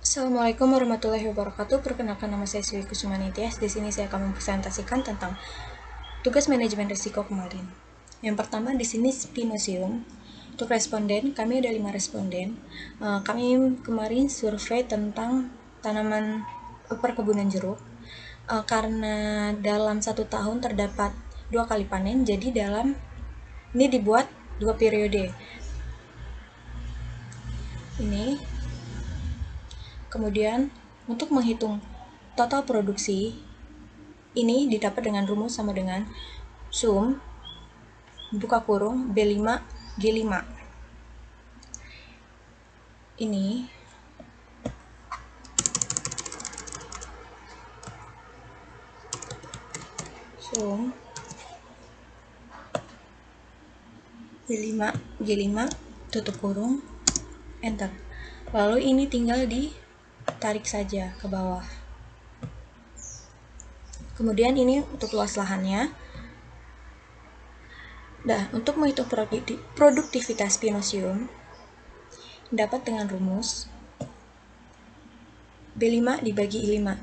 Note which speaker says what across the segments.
Speaker 1: Assalamualaikum warahmatullahi wabarakatuh. Perkenalkan, nama saya Sri Kusuma Nitias. Di sini saya akan mempresentasikan tentang tugas manajemen risiko kemarin. Yang pertama di sini Spinosium. Untuk responden, kami ada 5 responden. Kami kemarin survei tentang tanaman perkebunan jeruk. Karena dalam 1 tahun terdapat 2 kali panen, jadi ini dibuat 2 periode. Ini kemudian untuk menghitung total produksi, ini didapat dengan rumus sama dengan sum buka kurung B5 G5. Ini sum B5 G5 tutup kurung enter. Lalu ini tinggal ditarik saja ke bawah. Kemudian ini untuk luas lahannya. Nah, untuk menghitung produktivitas Spinosium dapat dengan rumus B5 dibagi I5.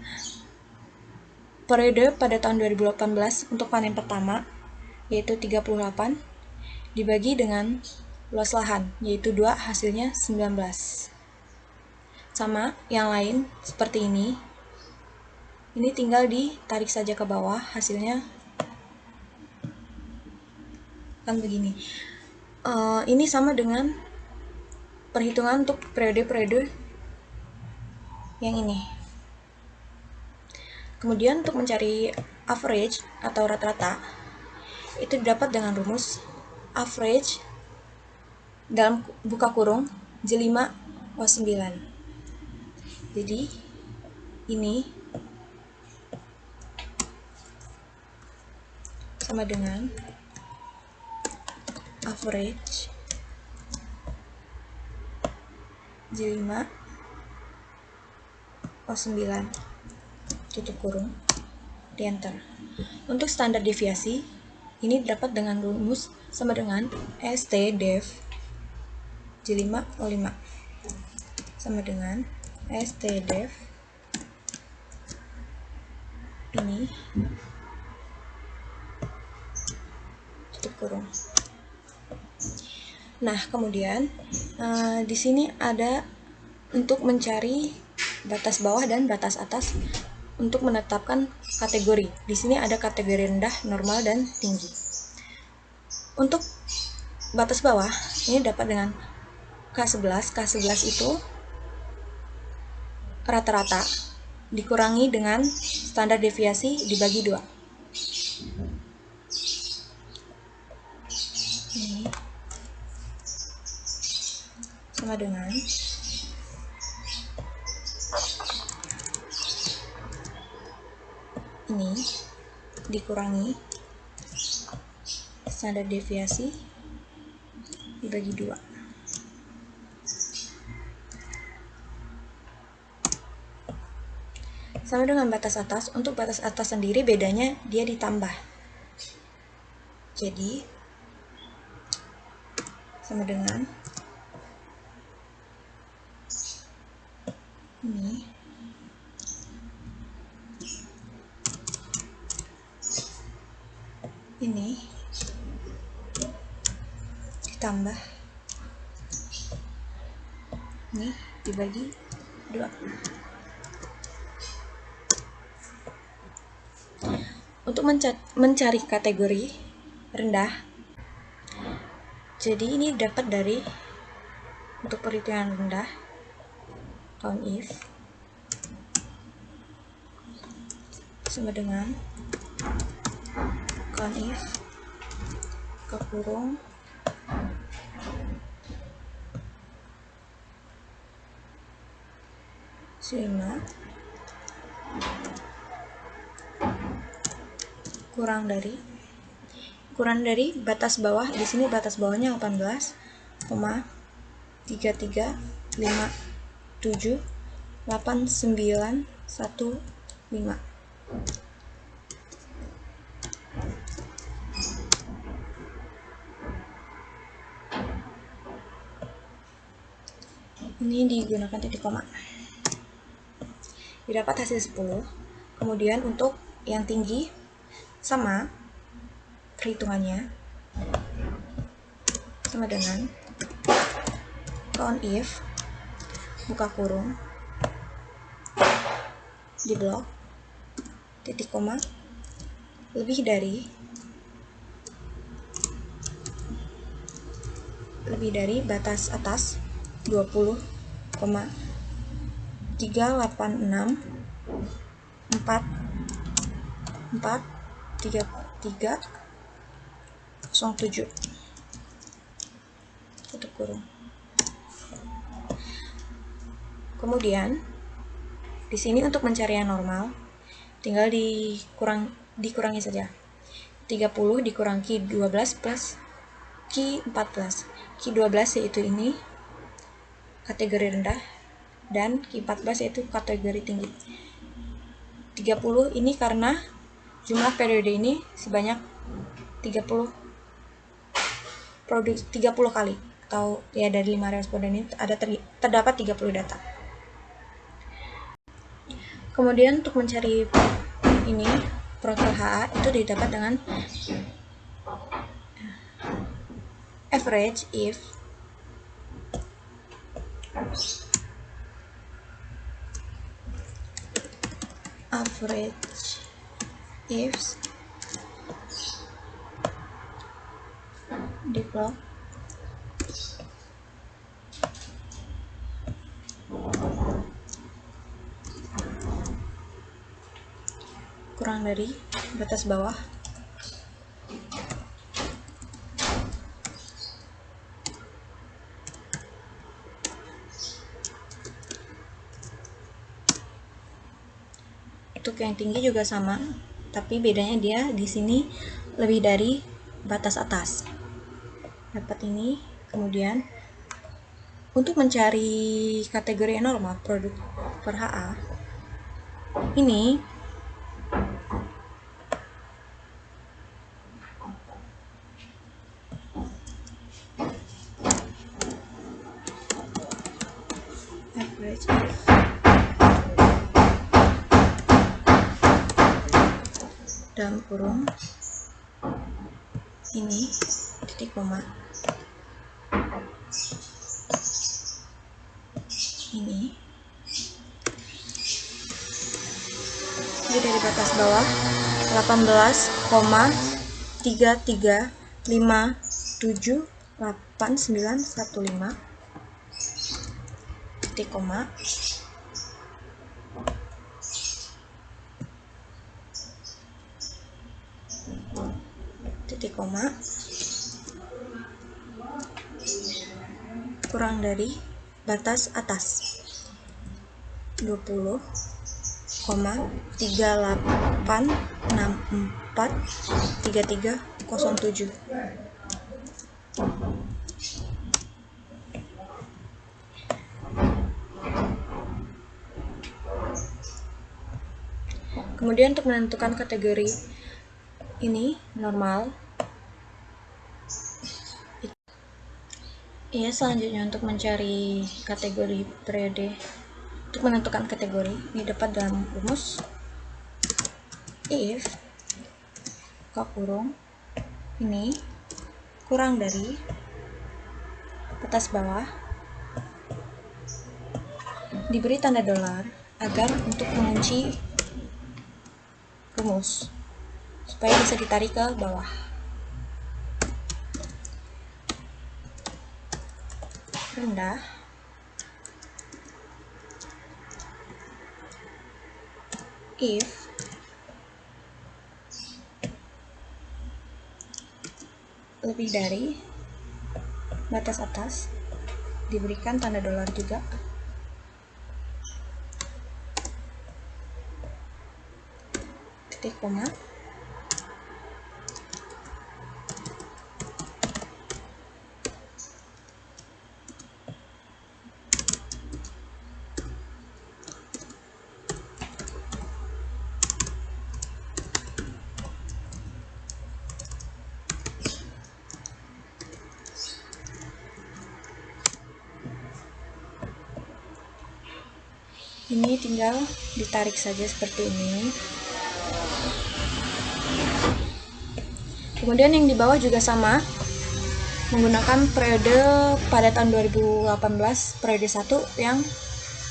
Speaker 1: Periode pada tahun 2018 untuk panen pertama yaitu 38 dibagi dengan luas lahan yaitu 2, hasilnya 19. Sama yang lain seperti ini tinggal ditarik saja ke bawah, hasilnya kan begini. Ini sama dengan perhitungan untuk periode-periode yang ini. Kemudian untuk mencari average atau rata-rata itu didapat dengan rumus average dalam buka kurung J5O9. Jadi ini sama dengan average J5O9 tutup kurung di enter. Untuk standar deviasi ini dapat dengan rumus sama dengan ST dev J5O5 sama dengan ST dev ini tutup kurung. Nah, kemudian di sini ada untuk mencari batas bawah dan batas atas untuk menetapkan kategori. Di sini ada kategori rendah, normal, dan tinggi. Untuk batas bawah ini dapat dengan K11. K11 itu rata-rata dikurangi dengan standar deviasi dibagi 2. Ini sama dengan ini dikurangi standar deviasi dibagi 2. Sama dengan batas atas. Untuk batas atas sendiri bedanya dia ditambah. Jadi sama dengan ini ditambah ini dibagi 2. Untuk mencari kategori rendah, jadi ini dapat dari untuk perhitungan rendah count if sama dengan count if ke kurung J5 kurang dari batas bawah. Di sini batas bawahnya 18,33578915. Ini digunakan titik koma. didapat hasil 10. Kemudian untuk yang tinggi sama perhitungannya sama dengan count if buka kurung di blok titik koma lebih dari batas atas 20,386443307 tutup kurung. Kemudian di sini untuk mencari yang normal tinggal dikurangi saja. 30 dikurang Q 12 plus Q 14. Q 12 yaitu ini kategori rendah dan Q 14 yaitu kategori tinggi. 30 ini karena jumlah periode ini sebanyak 30 kali, atau ya dari 5 responden ini terdapat 30 data. Kemudian untuk mencari ini protel HA itu didapat dengan average if di blok kurang dari batas bawah untuk yang tinggi juga sama, tapi bedanya dia di sini lebih dari batas atas. Dapat ini. Kemudian untuk mencari kategori normal produk per HA ini average dalam kurung ini titik koma ini dari batas bawah 18,3357891 titik koma kurang dari batas atas 20,38643307. Kemudian untuk menentukan kategori ini normal, selanjutnya untuk mencari kategori periode, untuk menentukan kategori ini dapat dalam rumus if buka kurung ini kurang dari batas bawah diberi tanda dolar agar untuk mengunci rumus supaya bisa ditarik ke bawah. Rendah if lebih dari batas atas diberikan tanda dolar juga. Titik koma Ini tinggal ditarik saja seperti ini. Kemudian yang di bawah juga sama, menggunakan periode pada tahun 2018, periode 1 yang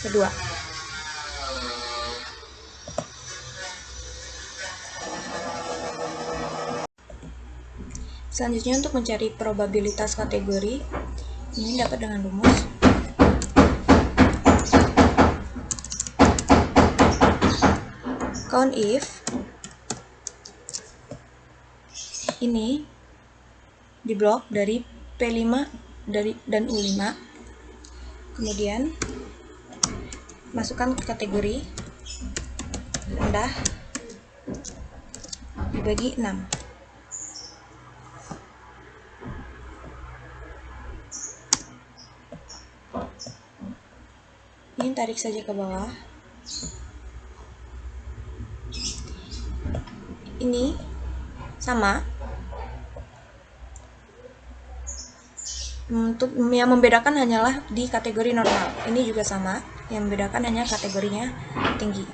Speaker 1: kedua. Selanjutnya untuk mencari probabilitas kategori, ini dapat dengan rumus count if ini diblok dari P5 dan U5, kemudian masukkan ke kategori rendah dibagi 6. Ini tarik saja ke bawah. Ini sama. Untuk yang membedakan hanyalah di kategori normal. Ini juga sama, yang membedakan hanya kategorinya tinggi.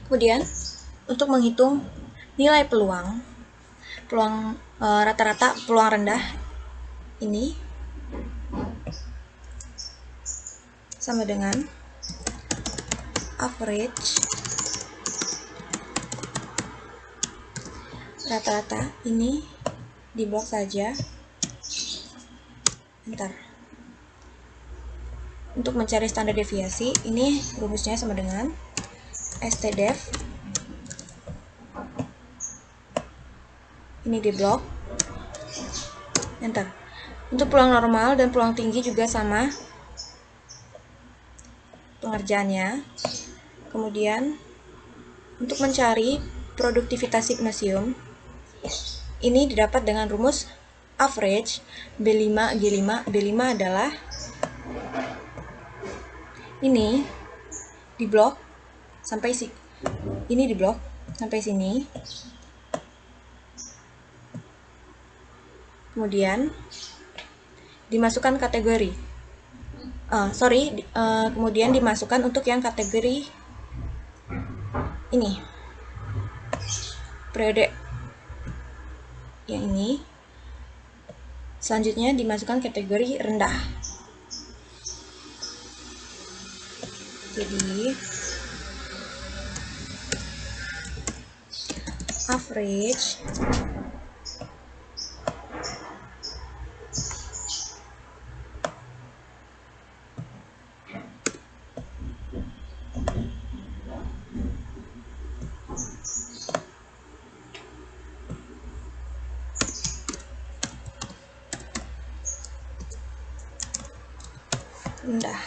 Speaker 1: Kemudian untuk menghitung nilai peluang rata-rata peluang rendah ini sama dengan average rata-rata, ini diblok saja. Bentar. Untuk mencari standar deviasi, ini rumusnya sama dengan stdev. Ini diblok. Enter. Untuk peluang normal dan peluang tinggi juga sama pengerjaannya. Kemudian untuk mencari produktivitas hipnosium, ini didapat dengan rumus average B5 G5. B5 adalah ini diblok sampai ini diblok sampai sini. Kemudian dimasukkan kategori. Kemudian dimasukkan untuk yang kategori ini. Periode yang ini. Selanjutnya dimasukkan kategori rendah. Jadi average rendah.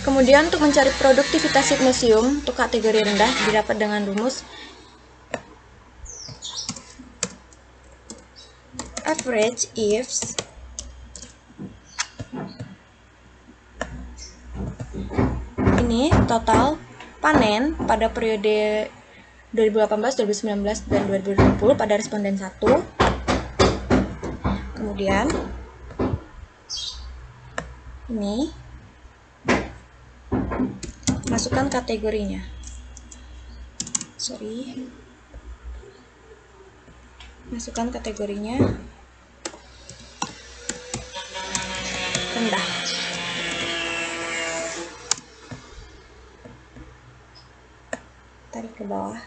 Speaker 1: Kemudian untuk mencari produktivitas hipnosium untuk kategori rendah didapat dengan rumus average ifs ini total panen pada periode 2018, 2019, dan 2020 pada responden 1. Kemudian ini masukkan kategorinya. Masukkan kategorinya rendah. Tarik ke bawah.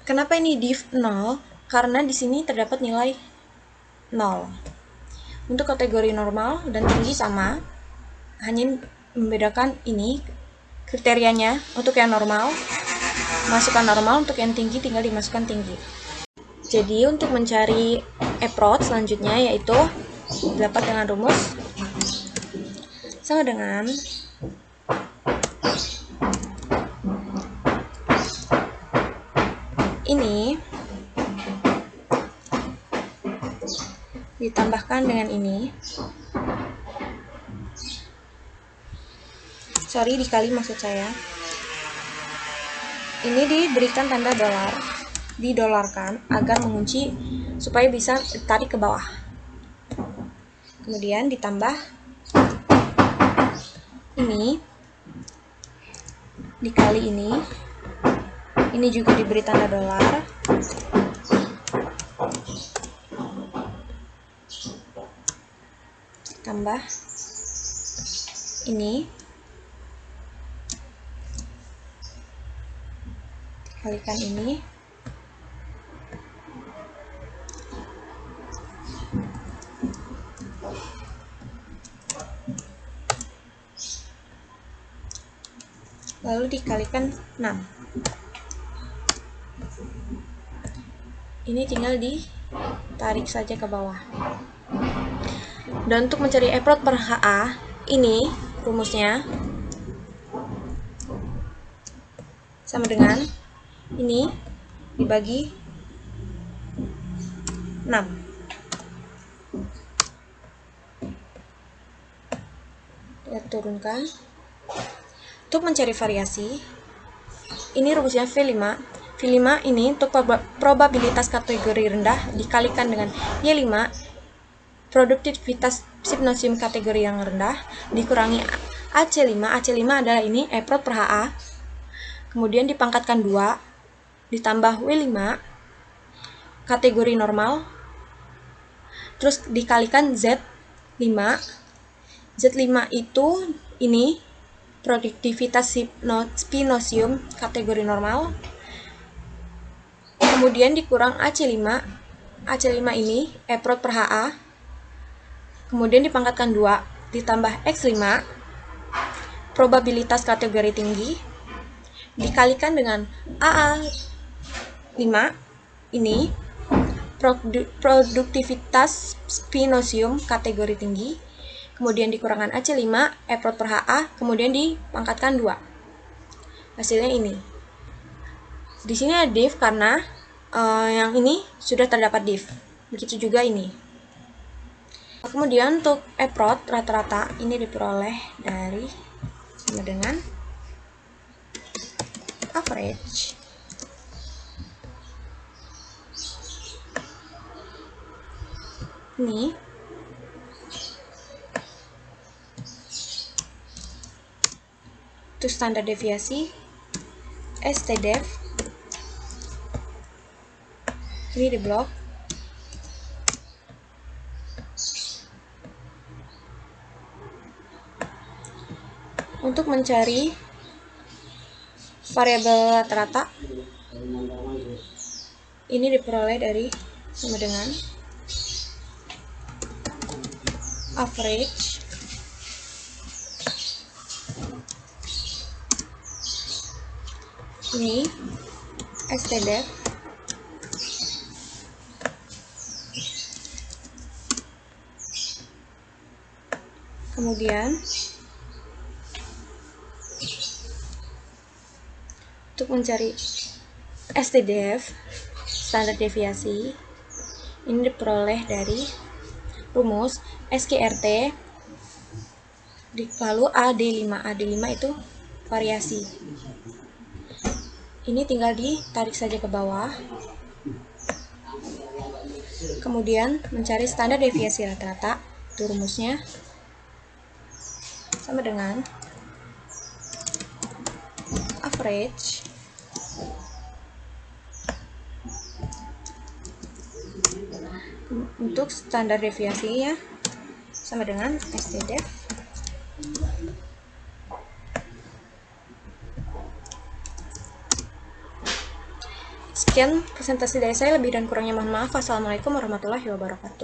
Speaker 1: Kenapa ini div 0? Karena di sini terdapat nilai 0. Untuk kategori normal dan tinggi sama, hanya membedakan ini kriterianya. Untuk yang normal, masukkan normal, untuk yang tinggi tinggal dimasukkan tinggi. Jadi untuk mencari approach selanjutnya yaitu dapat dengan rumus sama dengan ini ditambahkan dengan ini, dikali maksud saya. Ini diberikan tanda dolar, didolarkan agar mengunci supaya bisa tarik ke bawah. Kemudian ditambah ini dikali ini juga diberi tanda dolar. Tambah ini kalikan ini, lalu dikalikan 6. Ini tinggal ditarik saja ke bawah. Dan untuk mencari approach per HA, ini rumusnya sama dengan ini dibagi 6. Kita turunkan. Untuk mencari variasi, ini rumusnya V5. V5 ini untuk probabilitas kategori rendah dikalikan dengan Y5, produktivitas Hypnosium kategori yang rendah, dikurangi AC5. AC5 adalah ini approach per HA. Kemudian dipangkatkan 2, ditambah W5 kategori normal, terus dikalikan Z5. Z5 itu ini produktivitas Hypnosium kategori normal, kemudian dikurang AC5. AC5 ini approach per HA, kemudian dipangkatkan 2, ditambah X5 probabilitas kategori tinggi, dikalikan dengan AA5 ini produktivitas Hypnosium kategori tinggi, kemudian dikurangkan AC5 approach per HA, kemudian dipangkatkan 2. Hasilnya ini. Di sini ada div karena yang ini sudah terdapat div. Begitu juga ini. Kemudian untuk approach rata-rata ini diperoleh dari sama dengan average ini untuk standar deviasi STDEV ini di blok. Untuk mencari variabel rata-rata ini diperoleh dari sama dengan average ini STDEV kemudian untuk mencari STDEV standar deviasi ini diperoleh dari rumus SQRT lalu AD5. AD5 itu variasi. Ini tinggal ditarik saja ke bawah. Kemudian mencari standar deviasi rata-rata, itu rumusnya sama dengan average untuk standar deviasinya sama dengan STDEV. Sekian presentasi dari saya, lebih dan kurangnya mohon maaf. Wassalamualaikum warahmatullahi wabarakatuh.